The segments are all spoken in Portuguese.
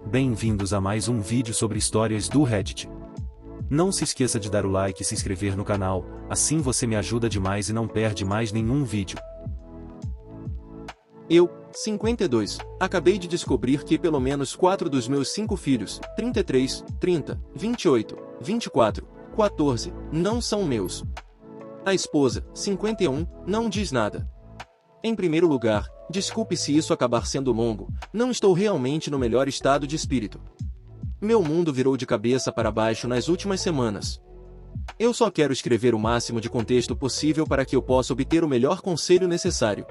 Bem-vindos a mais um vídeo sobre histórias do Reddit. Não se esqueça de dar o like e se inscrever no canal, assim você me ajuda demais e não perde mais nenhum vídeo. Eu, 52, acabei de descobrir que pelo menos 4 dos meus 5 filhos, 33, 30, 28, 24, 14, não são meus. A esposa, 51, não diz nada. Em primeiro lugar, desculpe se isso acabar sendo longo, não estou realmente no melhor estado de espírito. Meu mundo virou de cabeça para baixo nas últimas semanas. Eu só quero escrever o máximo de contexto possível para que eu possa obter o melhor conselho necessário.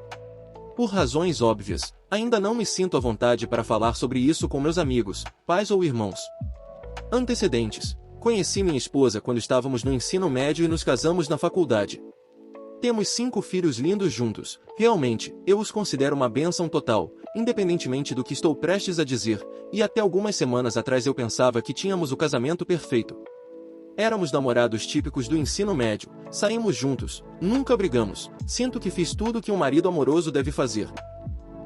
Por razões óbvias, ainda não me sinto à vontade para falar sobre isso com meus amigos, pais ou irmãos. Antecedentes: conheci minha esposa quando estávamos no ensino médio e nos casamos na faculdade. Temos 5 filhos lindos juntos. Realmente, eu os considero uma bênção total, independentemente do que estou prestes a dizer, e até algumas semanas atrás eu pensava que tínhamos o casamento perfeito. Éramos namorados típicos do ensino médio, saímos juntos, nunca brigamos, sinto que fiz tudo o que um marido amoroso deve fazer.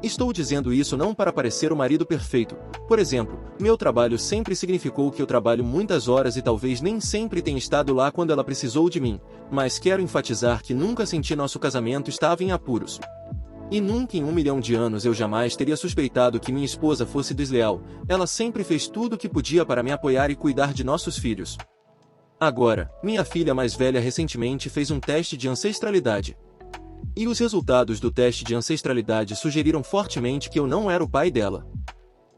Estou dizendo isso não para parecer o marido perfeito. Por exemplo, meu trabalho sempre significou que eu trabalho muitas horas e talvez nem sempre tenha estado lá quando ela precisou de mim, mas quero enfatizar que nunca senti nosso casamento estava em apuros. E nunca em 1 milhão de anos eu jamais teria suspeitado que minha esposa fosse desleal, ela sempre fez tudo o que podia para me apoiar e cuidar de nossos filhos. Agora, minha filha mais velha recentemente fez um teste de ancestralidade. E os resultados do teste de ancestralidade sugeriram fortemente que eu não era o pai dela.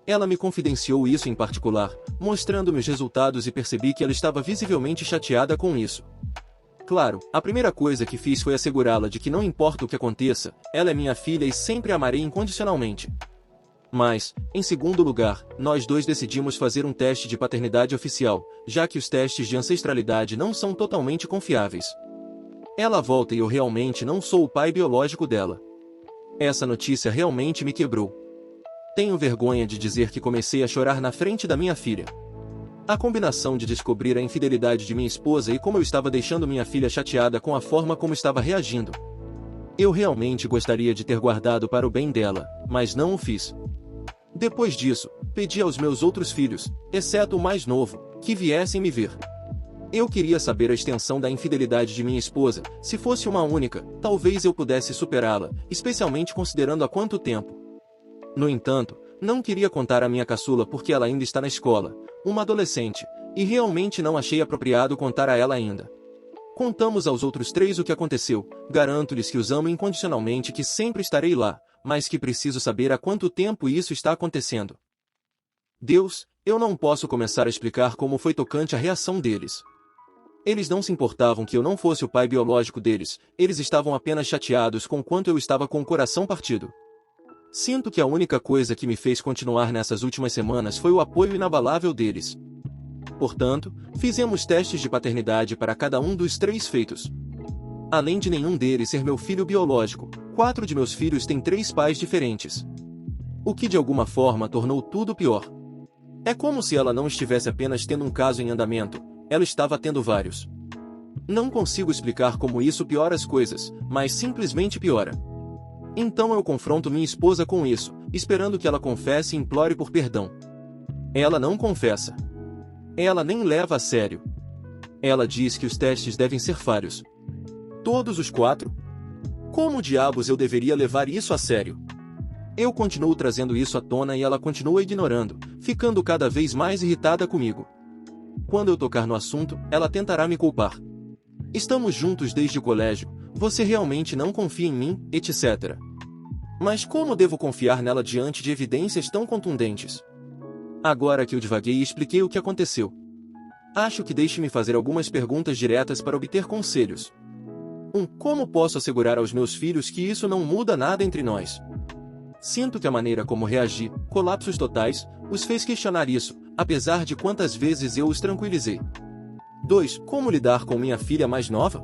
Ela me confidenciou isso em particular, mostrando-me os resultados e percebi que ela estava visivelmente chateada com isso. Claro, a primeira coisa que fiz foi assegurá-la de que não importa o que aconteça, ela é minha filha e sempre a amarei incondicionalmente. Mas, em segundo lugar, nós dois decidimos fazer um teste de paternidade oficial, já que os testes de ancestralidade não são totalmente confiáveis. Ela volta e eu realmente não sou o pai biológico dela. Essa notícia realmente me quebrou. Tenho vergonha de dizer que comecei a chorar na frente da minha filha. A combinação de descobrir a infidelidade de minha esposa e como eu estava deixando minha filha chateada com a forma como estava reagindo. Eu realmente gostaria de ter guardado para o bem dela, mas não o fiz. Depois disso, pedi aos meus outros filhos, exceto o mais novo, que viessem me ver. Eu queria saber a extensão da infidelidade de minha esposa. Se fosse uma única, talvez eu pudesse superá-la, especialmente considerando há quanto tempo. No entanto, não queria contar a minha caçula porque ela ainda está na escola, uma adolescente, e realmente não achei apropriado contar a ela ainda. Contamos aos outros 3 o que aconteceu, garanto-lhes que os amo incondicionalmente e que sempre estarei lá, mas que preciso saber há quanto tempo isso está acontecendo. Deus, eu não posso começar a explicar como foi tocante a reação deles. Eles não se importavam que eu não fosse o pai biológico deles, eles estavam apenas chateados com quanto eu estava com o coração partido. Sinto que a única coisa que me fez continuar nessas últimas semanas foi o apoio inabalável deles. Portanto, fizemos testes de paternidade para cada um dos 3 feitos. Além de nenhum deles ser meu filho biológico, 4 de meus filhos têm 3 pais diferentes. O que de alguma forma tornou tudo pior. É como se ela não estivesse apenas tendo um caso em andamento, ela estava tendo vários. Não consigo explicar como isso piora as coisas, mas simplesmente piora. Então eu confronto minha esposa com isso, esperando que ela confesse e implore por perdão. Ela não confessa. Ela nem leva a sério. Ela diz que os testes devem ser falhos. Todos os 4? Como diabos eu deveria levar isso a sério? Eu continuo trazendo isso à tona e ela continua ignorando, ficando cada vez mais irritada comigo. Quando eu tocar no assunto, ela tentará me culpar. Estamos juntos desde o colégio, você realmente não confia em mim, etc. Mas como devo confiar nela diante de evidências tão contundentes? Agora que eu divaguei e expliquei o que aconteceu. Acho que deixe-me fazer algumas perguntas diretas para obter conselhos. 1. Como posso assegurar aos meus filhos que isso não muda nada entre nós? Sinto que a maneira como reagi, colapsos totais, os fez questionar isso, apesar de quantas vezes eu os tranquilizei. 2. Como lidar com minha filha mais nova?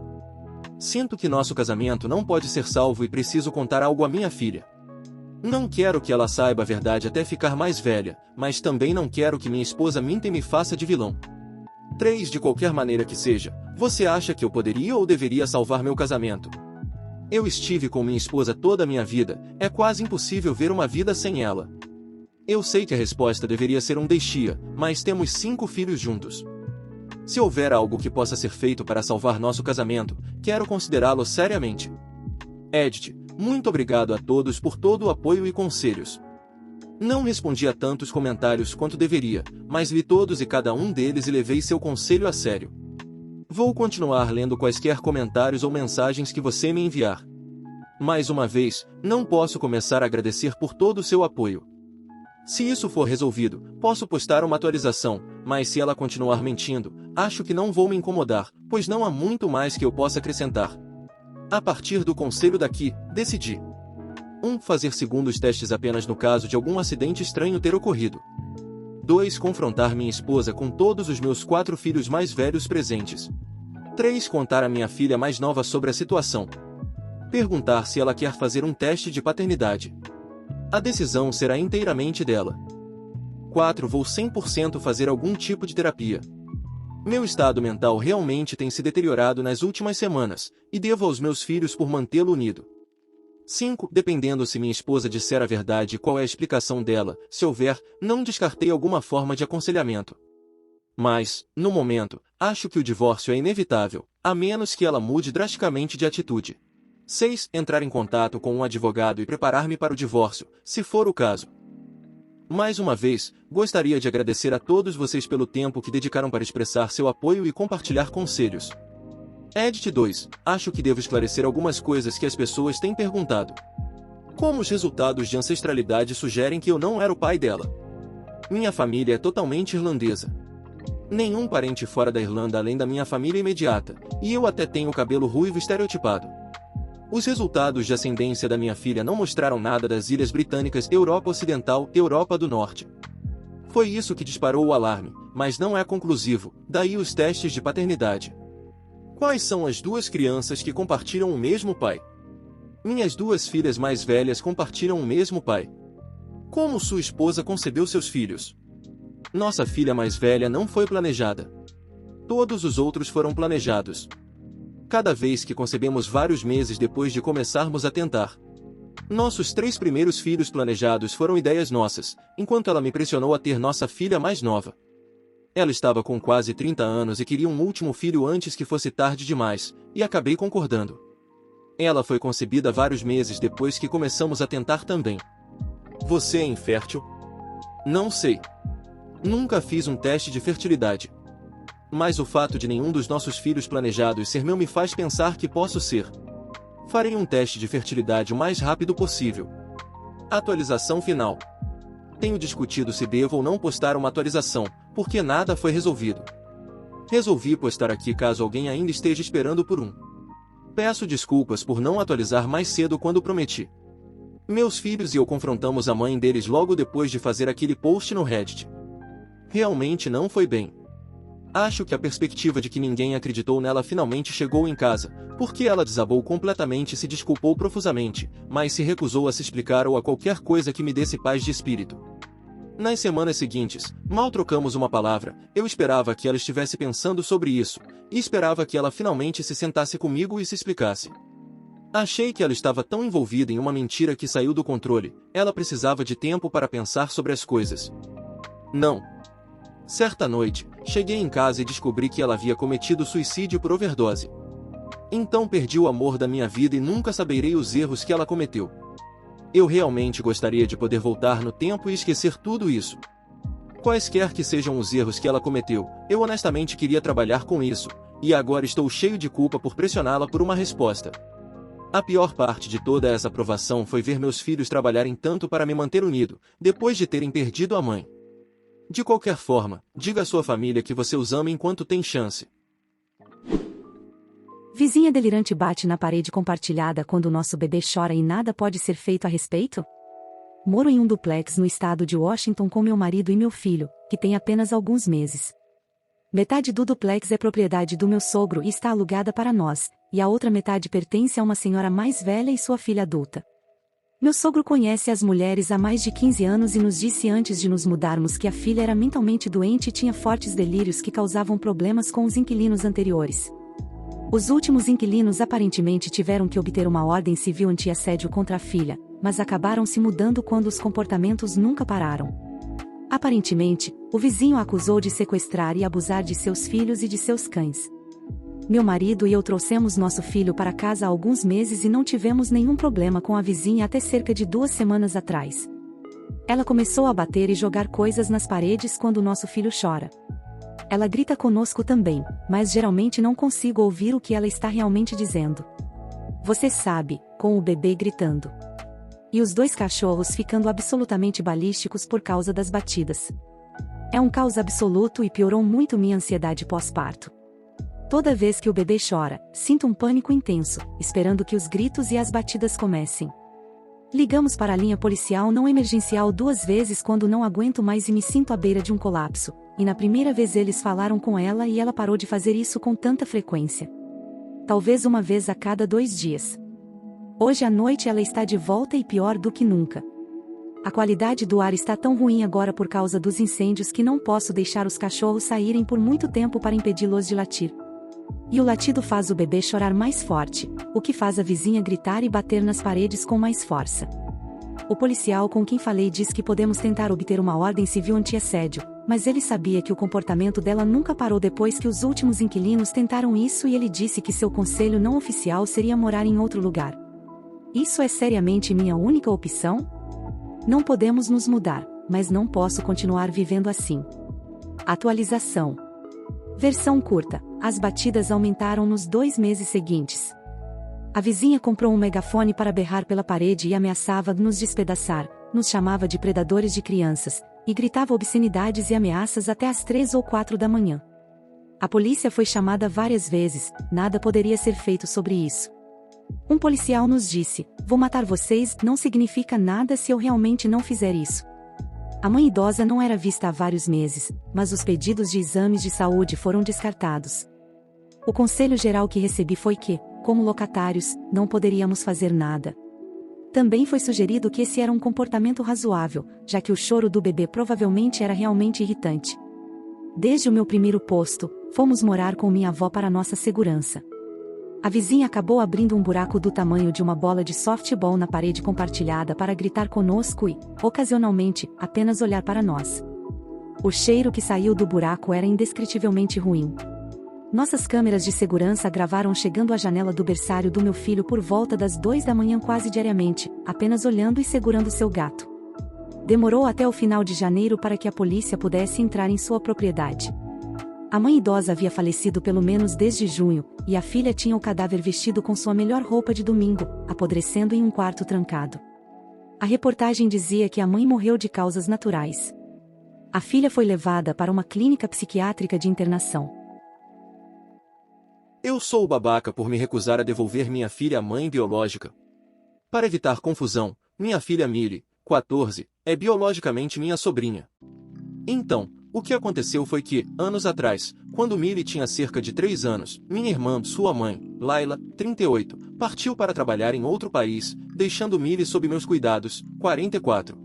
Sinto que nosso casamento não pode ser salvo e preciso contar algo à minha filha. Não quero que ela saiba a verdade até ficar mais velha, mas também não quero que minha esposa minta e me faça de vilão. 3. De qualquer maneira que seja, você acha que eu poderia ou deveria salvar meu casamento? Eu estive com minha esposa toda a minha vida, é quase impossível ver uma vida sem ela. Eu sei que a resposta deveria ser um deixia, mas temos 5 filhos juntos. Se houver algo que possa ser feito para salvar nosso casamento, quero considerá-lo seriamente. Edith, muito obrigado a todos por todo o apoio e conselhos. Não respondi a tantos comentários quanto deveria, mas li todos e cada um deles e levei seu conselho a sério. Vou continuar lendo quaisquer comentários ou mensagens que você me enviar. Mais uma vez, não posso começar a agradecer por todo o seu apoio. Se isso for resolvido, posso postar uma atualização, mas se ela continuar mentindo, acho que não vou me incomodar, pois não há muito mais que eu possa acrescentar. A partir do conselho daqui, decidi. 1. Fazer segundos testes apenas no caso de algum acidente estranho ter ocorrido. 2. Confrontar minha esposa com todos os meus 4 filhos mais velhos presentes. 3. Contar à minha filha mais nova sobre a situação. Perguntar se ela quer fazer um teste de paternidade. A decisão será inteiramente dela. 4. Vou 100% fazer algum tipo de terapia. Meu estado mental realmente tem se deteriorado nas últimas semanas, e devo aos meus filhos por mantê-lo unido. 5. Dependendo se minha esposa disser a verdade e qual é a explicação dela, se houver, não descartei alguma forma de aconselhamento. Mas, no momento, acho que o divórcio é inevitável, a menos que ela mude drasticamente de atitude. 6. Entrar em contato com um advogado e preparar-me para o divórcio, se for o caso. Mais uma vez, gostaria de agradecer a todos vocês pelo tempo que dedicaram para expressar seu apoio e compartilhar conselhos. Edit 2. Acho que devo esclarecer algumas coisas que as pessoas têm perguntado. Como os resultados de ancestralidade sugerem que eu não era o pai dela? Minha família é totalmente irlandesa. Nenhum parente fora da Irlanda além da minha família imediata, e eu até tenho cabelo ruivo estereotipado. Os resultados de ascendência da minha filha não mostraram nada das Ilhas Britânicas, Europa Ocidental e Europa do Norte. Foi isso que disparou o alarme, mas não é conclusivo, daí os testes de paternidade. Quais são as 2 crianças que compartilham o mesmo pai? Minhas 2 filhas mais velhas compartilham o mesmo pai. Como sua esposa concebeu seus filhos? Nossa filha mais velha não foi planejada. Todos os outros foram planejados. Cada vez que concebemos vários meses depois de começarmos a tentar. Nossos 3 primeiros filhos planejados foram ideias nossas, enquanto ela me pressionou a ter nossa filha mais nova. Ela estava com quase 30 anos e queria um último filho antes que fosse tarde demais, e acabei concordando. Ela foi concebida vários meses depois que começamos a tentar também. Você é infértil? Não sei. Nunca fiz um teste de fertilidade. Mas o fato de nenhum dos nossos filhos planejados ser meu me faz pensar que posso ser. Farei um teste de fertilidade o mais rápido possível. Atualização final. Tenho discutido se devo ou não postar uma atualização, porque nada foi resolvido. Resolvi postar aqui caso alguém ainda esteja esperando por um. Peço desculpas por não atualizar mais cedo quando prometi. Meus filhos e eu confrontamos a mãe deles logo depois de fazer aquele post no Reddit. Realmente não foi bem. Acho que a perspectiva de que ninguém acreditou nela finalmente chegou em casa, porque ela desabou completamente e se desculpou profusamente, mas se recusou a se explicar ou a qualquer coisa que me desse paz de espírito. Nas semanas seguintes, mal trocamos uma palavra, eu esperava que ela estivesse pensando sobre isso, e esperava que ela finalmente se sentasse comigo e se explicasse. Achei que ela estava tão envolvida em uma mentira que saiu do controle, ela precisava de tempo para pensar sobre as coisas. Não. Certa noite, cheguei em casa e descobri que ela havia cometido suicídio por overdose. Então perdi o amor da minha vida e nunca saberei os erros que ela cometeu. Eu realmente gostaria de poder voltar no tempo e esquecer tudo isso. Quaisquer que sejam os erros que ela cometeu, eu honestamente queria trabalhar com isso, e agora estou cheio de culpa por pressioná-la por uma resposta. A pior parte de toda essa provação foi ver meus filhos trabalharem tanto para me manter unido, depois de terem perdido a mãe. De qualquer forma, diga à sua família que você os ama enquanto tem chance. Vizinha delirante bate na parede compartilhada quando o nosso bebê chora e nada pode ser feito a respeito? Moro em um duplex no estado de Washington com meu marido e meu filho, que tem apenas alguns meses. Metade do duplex é propriedade do meu sogro e está alugada para nós, e a outra metade pertence a uma senhora mais velha e sua filha adulta. Meu sogro conhece as mulheres há mais de 15 anos e nos disse antes de nos mudarmos que a filha era mentalmente doente e tinha fortes delírios que causavam problemas com os inquilinos anteriores. Os últimos inquilinos aparentemente tiveram que obter uma ordem civil anti-assédio contra a filha, mas acabaram se mudando quando os comportamentos nunca pararam. Aparentemente, o vizinho a acusou de sequestrar e abusar de seus filhos e de seus cães. Meu marido e eu trouxemos nosso filho para casa há alguns meses e não tivemos nenhum problema com a vizinha até cerca de 2 semanas atrás. Ela começou a bater e jogar coisas nas paredes quando nosso filho chora. Ela grita conosco também, mas geralmente não consigo ouvir o que ela está realmente dizendo. Você sabe, com o bebê gritando. E os 2 cachorros ficando absolutamente balísticos por causa das batidas. É um caos absoluto e piorou muito minha ansiedade pós-parto. Toda vez que o bebê chora, sinto um pânico intenso, esperando que os gritos e as batidas comecem. Ligamos para a linha policial não emergencial 2 vezes quando não aguento mais e me sinto à beira de um colapso, e na primeira vez eles falaram com ela e ela parou de fazer isso com tanta frequência. Talvez uma vez a cada 2 dias. Hoje à noite ela está de volta e pior do que nunca. A qualidade do ar está tão ruim agora por causa dos incêndios que não posso deixar os cachorros saírem por muito tempo para impedi-los de latir. E o latido faz o bebê chorar mais forte, o que faz a vizinha gritar e bater nas paredes com mais força. O policial com quem falei diz que podemos tentar obter uma ordem civil anti-assédio, mas ele sabia que o comportamento dela nunca parou depois que os últimos inquilinos tentaram isso e ele disse que seu conselho não oficial seria morar em outro lugar. Isso é seriamente minha única opção? Não podemos nos mudar, mas não posso continuar vivendo assim. Atualização. Versão curta. As batidas aumentaram nos 2 meses seguintes. A vizinha comprou um megafone para berrar pela parede e ameaçava nos despedaçar, nos chamava de predadores de crianças, e gritava obscenidades e ameaças até às 3 ou 4 da manhã. A polícia foi chamada várias vezes, nada poderia ser feito sobre isso. Um policial nos disse: "Vou matar vocês", não significa nada se eu realmente não fizer isso. A mãe idosa não era vista há vários meses, mas os pedidos de exames de saúde foram descartados. O conselho geral que recebi foi que, como locatários, não poderíamos fazer nada. Também foi sugerido que esse era um comportamento razoável, já que o choro do bebê provavelmente era realmente irritante. Desde o meu primeiro posto, fomos morar com minha avó para nossa segurança. A vizinha acabou abrindo um buraco do tamanho de uma bola de softball na parede compartilhada para gritar conosco e, ocasionalmente, apenas olhar para nós. O cheiro que saiu do buraco era indescritivelmente ruim. Nossas câmeras de segurança gravaram chegando à janela do berçário do meu filho por volta das 2 da manhã quase diariamente, apenas olhando e segurando seu gato. Demorou até o final de janeiro para que a polícia pudesse entrar em sua propriedade. A mãe idosa havia falecido pelo menos desde junho, e a filha tinha o cadáver vestido com sua melhor roupa de domingo, apodrecendo em um quarto trancado. A reportagem dizia que a mãe morreu de causas naturais. A filha foi levada para uma clínica psiquiátrica de internação. Eu sou o babaca por me recusar a devolver minha filha à mãe biológica. Para evitar confusão, minha filha Millie, 14, é biologicamente minha sobrinha. Então, o que aconteceu foi que, anos atrás, quando Millie tinha cerca de 3 anos, minha irmã, sua mãe, Laila, 38, partiu para trabalhar em outro país, deixando Millie sob meus cuidados, 44.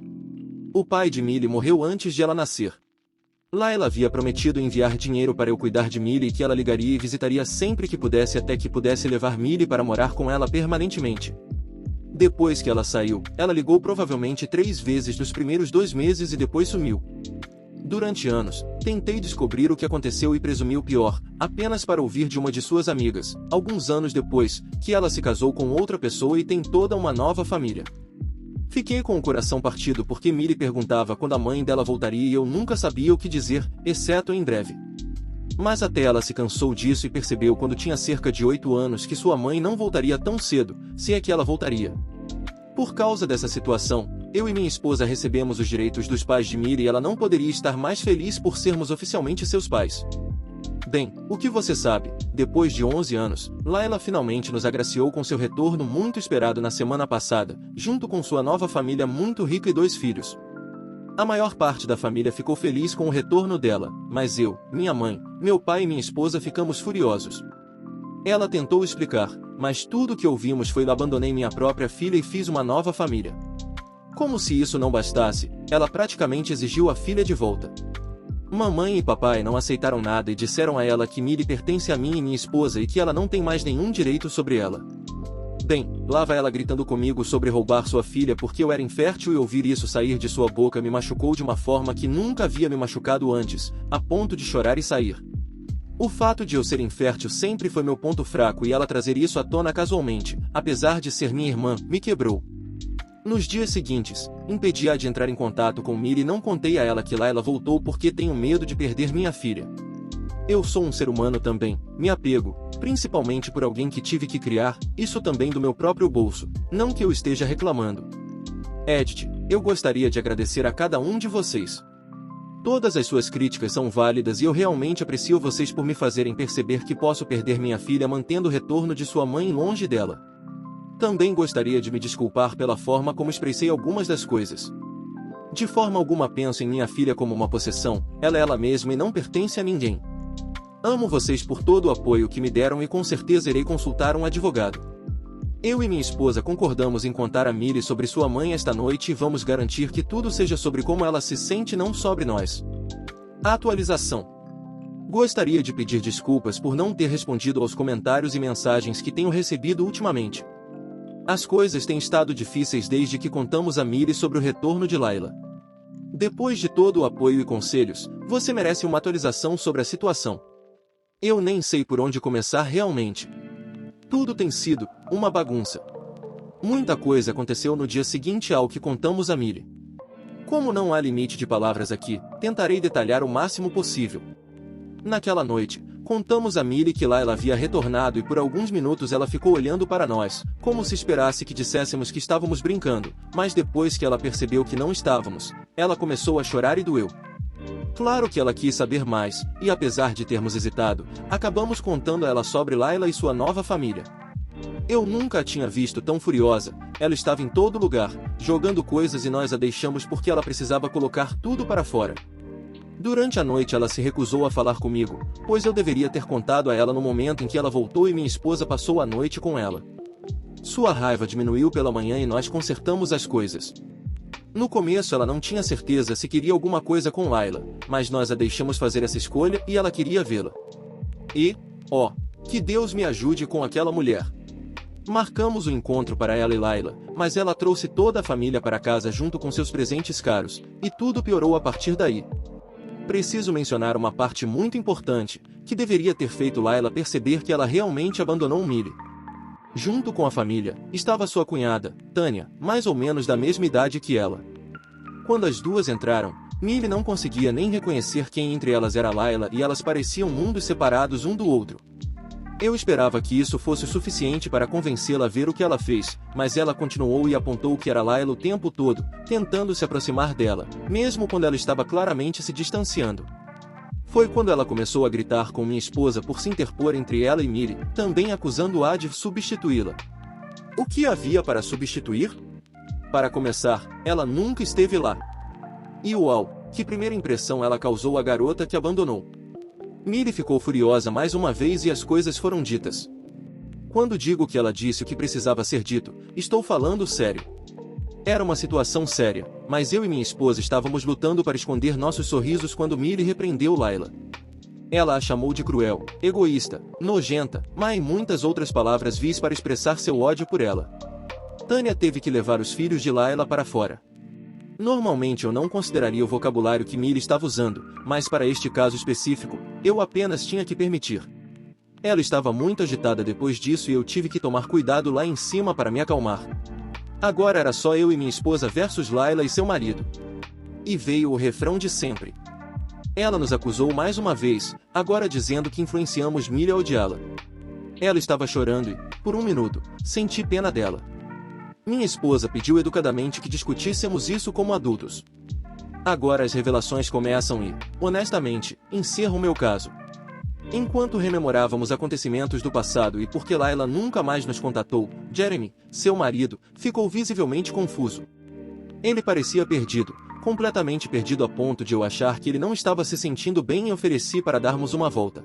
O pai de Millie morreu antes de ela nascer. Laila havia prometido enviar dinheiro para eu cuidar de Millie e que ela ligaria e visitaria sempre que pudesse até que pudesse levar Millie para morar com ela permanentemente. Depois que ela saiu, ela ligou provavelmente 3 vezes nos primeiros 2 meses e depois sumiu. Durante anos, tentei descobrir o que aconteceu e presumi o pior, apenas para ouvir de uma de suas amigas, alguns anos depois, que ela se casou com outra pessoa e tem toda uma nova família. Fiquei com o coração partido porque Millie perguntava quando a mãe dela voltaria e eu nunca sabia o que dizer, exceto em breve. Mas até ela se cansou disso e percebeu quando tinha cerca de 8 anos que sua mãe não voltaria tão cedo, se é que ela voltaria. Por causa dessa situação, eu e minha esposa recebemos os direitos dos pais de Millie e ela não poderia estar mais feliz por sermos oficialmente seus pais. Bem, o que você sabe, depois de 11 anos, Laila finalmente nos agraciou com seu retorno muito esperado na semana passada, junto com sua nova família muito rica e 2 filhos. A maior parte da família ficou feliz com o retorno dela, mas eu, minha mãe, meu pai e minha esposa ficamos furiosos. Ela tentou explicar, mas tudo o que ouvimos foi: abandonei minha própria filha e fiz uma nova família. Como se isso não bastasse, ela praticamente exigiu a filha de volta. Mamãe e papai não aceitaram nada e disseram a ela que Millie pertence a mim e minha esposa e que ela não tem mais nenhum direito sobre ela. Bem, lá vai ela gritando comigo sobre roubar sua filha porque eu era infértil e ouvir isso sair de sua boca me machucou de uma forma que nunca havia me machucado antes, a ponto de chorar e sair. O fato de eu ser infértil sempre foi meu ponto fraco e ela trazer isso à tona casualmente, apesar de ser minha irmã, me quebrou. Nos dias seguintes, impedi-a de entrar em contato com Millie e não contei a ela que Layla voltou porque tenho medo de perder minha filha. Eu sou um ser humano também, me apego, principalmente por alguém que tive que criar, isso também do meu próprio bolso, não que eu esteja reclamando. Edith, eu gostaria de agradecer a cada um de vocês. Todas as suas críticas são válidas e eu realmente aprecio vocês por me fazerem perceber que posso perder minha filha mantendo o retorno de sua mãe longe dela. Também gostaria de me desculpar pela forma como expressei algumas das coisas. De forma alguma penso em minha filha como uma possessão, ela é ela mesma e não pertence a ninguém. Amo vocês por todo o apoio que me deram e com certeza irei consultar um advogado. Eu e minha esposa concordamos em contar a Millie sobre sua mãe esta noite e vamos garantir que tudo seja sobre como ela se sente e não sobre nós. Atualização. Gostaria de pedir desculpas por não ter respondido aos comentários e mensagens que tenho recebido ultimamente. As coisas têm estado difíceis desde que contamos a Millie sobre o retorno de Layla. Depois de todo o apoio e conselhos, você merece uma atualização sobre a situação. Eu nem sei por onde começar realmente. Tudo tem sido uma bagunça. Muita coisa aconteceu no dia seguinte ao que contamos a Millie. Como não há limite de palavras aqui, tentarei detalhar o máximo possível. Naquela noite, contamos a Millie que Layla havia retornado e por alguns minutos ela ficou olhando para nós, como se esperasse que disséssemos que estávamos brincando, mas depois que ela percebeu que não estávamos, ela começou a chorar e doeu. Claro que ela quis saber mais, e apesar de termos hesitado, acabamos contando a ela sobre Layla e sua nova família. Eu nunca a tinha visto tão furiosa, ela estava em todo lugar, jogando coisas e nós a deixamos porque ela precisava colocar tudo para fora. Durante a noite ela se recusou a falar comigo, pois eu deveria ter contado a ela no momento em que ela voltou e minha esposa passou a noite com ela. Sua raiva diminuiu pela manhã e nós consertamos as coisas. No começo ela não tinha certeza se queria alguma coisa com Layla, mas nós a deixamos fazer essa escolha e ela queria vê-la. E, que Deus me ajude com aquela mulher. Marcamos o encontro para ela e Layla, mas ela trouxe toda a família para casa junto com seus presentes caros, e tudo piorou a partir daí. Preciso mencionar uma parte muito importante, que deveria ter feito Layla perceber que ela realmente abandonou Millie. Junto com a família, estava sua cunhada, Tânia, mais ou menos da mesma idade que ela. Quando as duas entraram, Millie não conseguia nem reconhecer quem entre elas era Layla e elas pareciam mundos separados um do outro. Eu esperava que isso fosse o suficiente para convencê-la a ver o que ela fez, mas ela continuou e apontou que era Layla o tempo todo, tentando se aproximar dela, mesmo quando ela estava claramente se distanciando. Foi quando ela começou a gritar com minha esposa por se interpor entre ela e Millie, também acusando-a de substituí-la. O que havia para substituir? Para começar, ela nunca esteve lá. E uau, que primeira impressão ela causou à garota que abandonou. Millie ficou furiosa mais uma vez e as coisas foram ditas. Quando digo que ela disse o que precisava ser dito, estou falando sério. Era uma situação séria, mas eu e minha esposa estávamos lutando para esconder nossos sorrisos quando Millie repreendeu Layla. Ela a chamou de cruel, egoísta, nojenta, mas e muitas outras palavras vis para expressar seu ódio por ela. Tânia teve que levar os filhos de Layla para fora. Normalmente eu não consideraria o vocabulário que Millie estava usando, mas para este caso específico, eu apenas tinha que permitir. Ela estava muito agitada depois disso e eu tive que tomar cuidado lá em cima para me acalmar. Agora era só eu e minha esposa versus Layla e seu marido. E veio o refrão de sempre. Ela nos acusou mais uma vez, agora dizendo que influenciamos Millie a odiá-la. Ela estava chorando e, por um minuto, senti pena dela. Minha esposa pediu educadamente que discutíssemos isso como adultos. Agora as revelações começam e, honestamente, encerro o meu caso. Enquanto rememorávamos acontecimentos do passado e porque Layla nunca mais nos contatou, Jeremy, seu marido, ficou visivelmente confuso. Ele parecia perdido, completamente perdido a ponto de eu achar que ele não estava se sentindo bem e ofereci para darmos uma volta.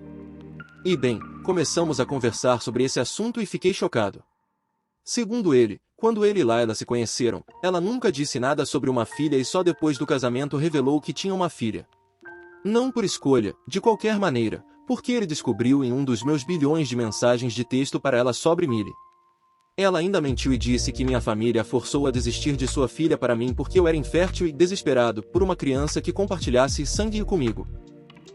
E bem, começamos a conversar sobre esse assunto e fiquei chocado. Segundo ele, quando ele e Layla se conheceram, ela nunca disse nada sobre uma filha e só depois do casamento revelou que tinha uma filha. Não por escolha, de qualquer maneira, porque ele descobriu em um dos meus bilhões de mensagens de texto para ela sobre Millie. Ela ainda mentiu e disse que minha família a forçou a desistir de sua filha para mim porque eu era infértil e desesperado por uma criança que compartilhasse sangue comigo.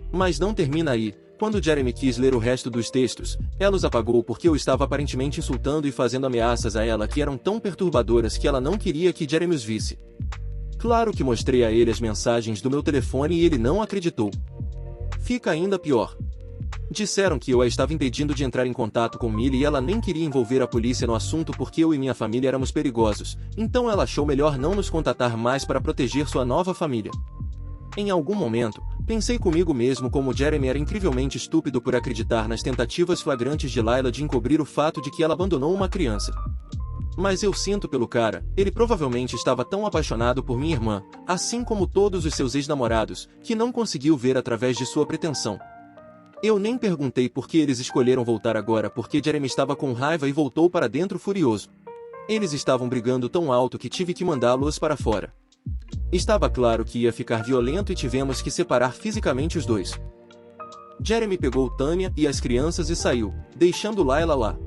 Mas não termina aí. Quando Jeremy quis ler o resto dos textos, ela os apagou porque eu estava aparentemente insultando e fazendo ameaças a ela que eram tão perturbadoras que ela não queria que Jeremy os visse. Claro que mostrei a ele as mensagens do meu telefone e ele não acreditou. Fica ainda pior. Disseram que eu a estava impedindo de entrar em contato com Millie e ela nem queria envolver a polícia no assunto porque eu e minha família éramos perigosos, então ela achou melhor não nos contatar mais para proteger sua nova família. Em algum momento, pensei comigo mesmo como Jeremy era incrivelmente estúpido por acreditar nas tentativas flagrantes de Layla de encobrir o fato de que ela abandonou uma criança. Mas eu sinto pelo cara, ele provavelmente estava tão apaixonado por minha irmã, assim como todos os seus ex-namorados, que não conseguiu ver através de sua pretensão. Eu nem perguntei por que eles escolheram voltar agora porque Jeremy estava com raiva e voltou para dentro furioso. Eles estavam brigando tão alto que tive que mandá-los para fora. Estava claro que ia ficar violento e tivemos que separar fisicamente os dois. Jeremy pegou Tanya e as crianças e saiu, deixando Layla lá.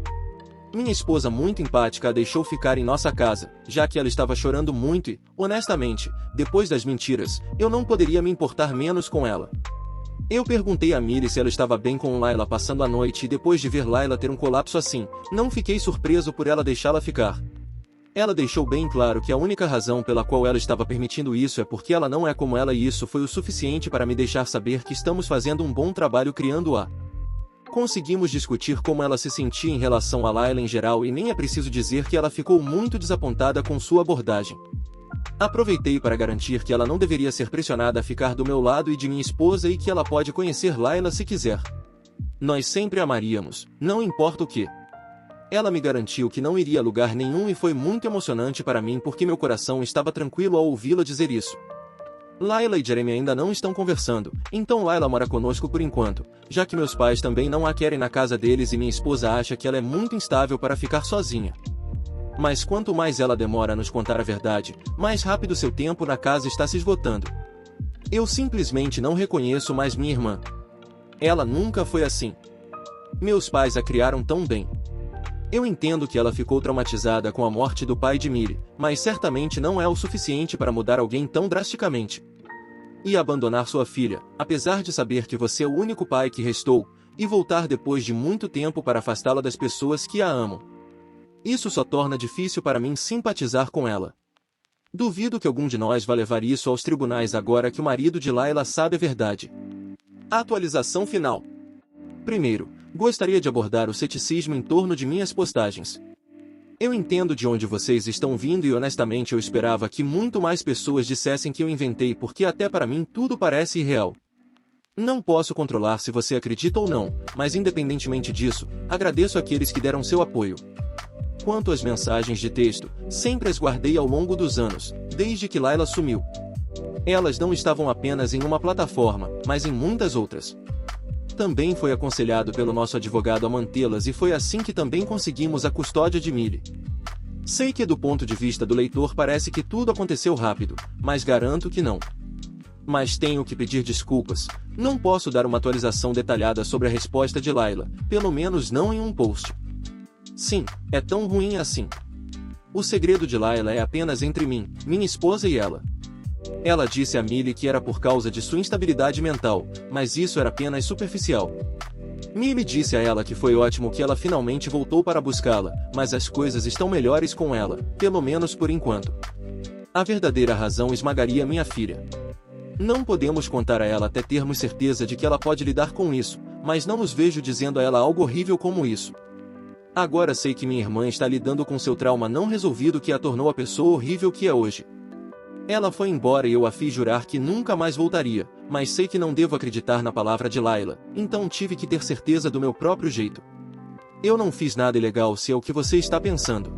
Minha esposa muito empática a deixou ficar em nossa casa, já que ela estava chorando muito e, honestamente, depois das mentiras, eu não poderia me importar menos com ela. Eu perguntei a Millie se ela estava bem com Layla passando a noite e depois de ver Layla ter um colapso assim, não fiquei surpreso por ela deixá-la ficar. Ela deixou bem claro que a única razão pela qual ela estava permitindo isso é porque ela não é como ela e isso foi o suficiente para me deixar saber que estamos fazendo um bom trabalho criando-a. Conseguimos discutir como ela se sentia em relação a Layla em geral e nem é preciso dizer que ela ficou muito desapontada com sua abordagem. Aproveitei para garantir que ela não deveria ser pressionada a ficar do meu lado e de minha esposa e que ela pode conhecer Layla se quiser. Nós sempre amaríamos, não importa o que. Ela me garantiu que não iria a lugar nenhum e foi muito emocionante para mim porque meu coração estava tranquilo ao ouvi-la dizer isso. Layla e Jeremy ainda não estão conversando, então Layla mora conosco por enquanto, já que meus pais também não a querem na casa deles e minha esposa acha que ela é muito instável para ficar sozinha. Mas quanto mais ela demora a nos contar a verdade, mais rápido seu tempo na casa está se esgotando. Eu simplesmente não reconheço mais minha irmã. Ela nunca foi assim. Meus pais a criaram tão bem. Eu entendo que ela ficou traumatizada com a morte do pai de Millie, mas certamente não é o suficiente para mudar alguém tão drasticamente. E abandonar sua filha, apesar de saber que você é o único pai que restou, e voltar depois de muito tempo para afastá-la das pessoas que a amam. Isso só torna difícil para mim simpatizar com ela. Duvido que algum de nós vá levar isso aos tribunais agora que o marido de Layla sabe a verdade. Atualização final. Primeiro, gostaria de abordar o ceticismo em torno de minhas postagens. Eu entendo de onde vocês estão vindo e honestamente eu esperava que muito mais pessoas dissessem que eu inventei porque até para mim tudo parece irreal. Não posso controlar se você acredita ou não, mas independentemente disso, agradeço àqueles que deram seu apoio. Quanto às mensagens de texto, sempre as guardei ao longo dos anos, desde que Layla sumiu. Elas não estavam apenas em uma plataforma, mas em muitas outras. Também foi aconselhado pelo nosso advogado a mantê-las e foi assim que também conseguimos a custódia de Millie. Sei que do ponto de vista do leitor parece que tudo aconteceu rápido, mas garanto que não. Mas tenho que pedir desculpas, não posso dar uma atualização detalhada sobre a resposta de Layla, pelo menos não em um post. Sim, é tão ruim assim. O segredo de Layla é apenas entre mim, minha esposa e ela. Ela disse a Millie que era por causa de sua instabilidade mental, mas isso era apenas superficial. Millie disse a ela que foi ótimo que ela finalmente voltou para buscá-la, mas as coisas estão melhores com ela, pelo menos por enquanto. A verdadeira razão esmagaria minha filha. Não podemos contar a ela até termos certeza de que ela pode lidar com isso, mas não nos vejo dizendo a ela algo horrível como isso. Agora sei que minha irmã está lidando com seu trauma não resolvido que a tornou a pessoa horrível que é hoje. Ela foi embora e eu a fiz jurar que nunca mais voltaria, mas sei que não devo acreditar na palavra de Layla, então tive que ter certeza do meu próprio jeito. Eu não fiz nada ilegal se é o que você está pensando.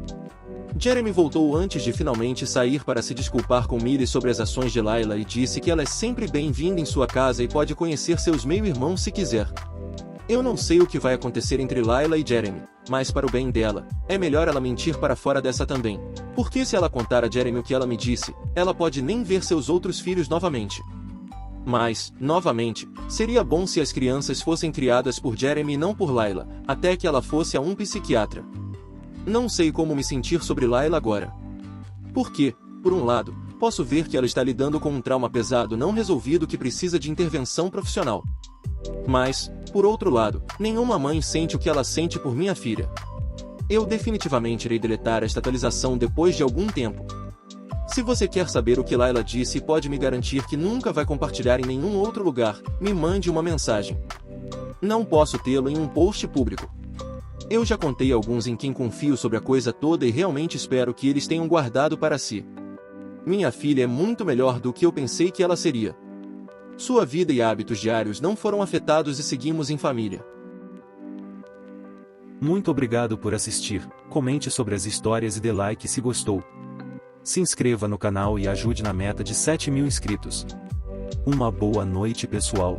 Jeremy voltou antes de finalmente sair para se desculpar com Millie sobre as ações de Layla e disse que ela é sempre bem-vinda em sua casa e pode conhecer seus meio-irmãos se quiser. Eu não sei o que vai acontecer entre Layla e Jeremy, mas para o bem dela, é melhor ela mentir para fora dessa também. Porque se ela contar a Jeremy o que ela me disse, ela pode nem ver seus outros filhos novamente. Mas, novamente, seria bom se as crianças fossem criadas por Jeremy e não por Layla, até que ela fosse a um psiquiatra. Não sei como me sentir sobre Layla agora. Porque, por um lado, posso ver que ela está lidando com um trauma pesado não resolvido que precisa de intervenção profissional. Mas, por outro lado, nenhuma mãe sente o que ela sente por minha filha. Eu definitivamente irei deletar esta atualização depois de algum tempo. Se você quer saber o que Layla disse e pode me garantir que nunca vai compartilhar em nenhum outro lugar, me mande uma mensagem. Não posso tê-lo em um post público. Eu já contei alguns em quem confio sobre a coisa toda e realmente espero que eles tenham guardado para si. Minha filha é muito melhor do que eu pensei que ela seria. Sua vida e hábitos diários não foram afetados e seguimos em família. Muito obrigado por assistir, comente sobre as histórias e dê like se gostou. Se inscreva no canal e ajude na meta de 7.000 inscritos. Uma boa noite, pessoal.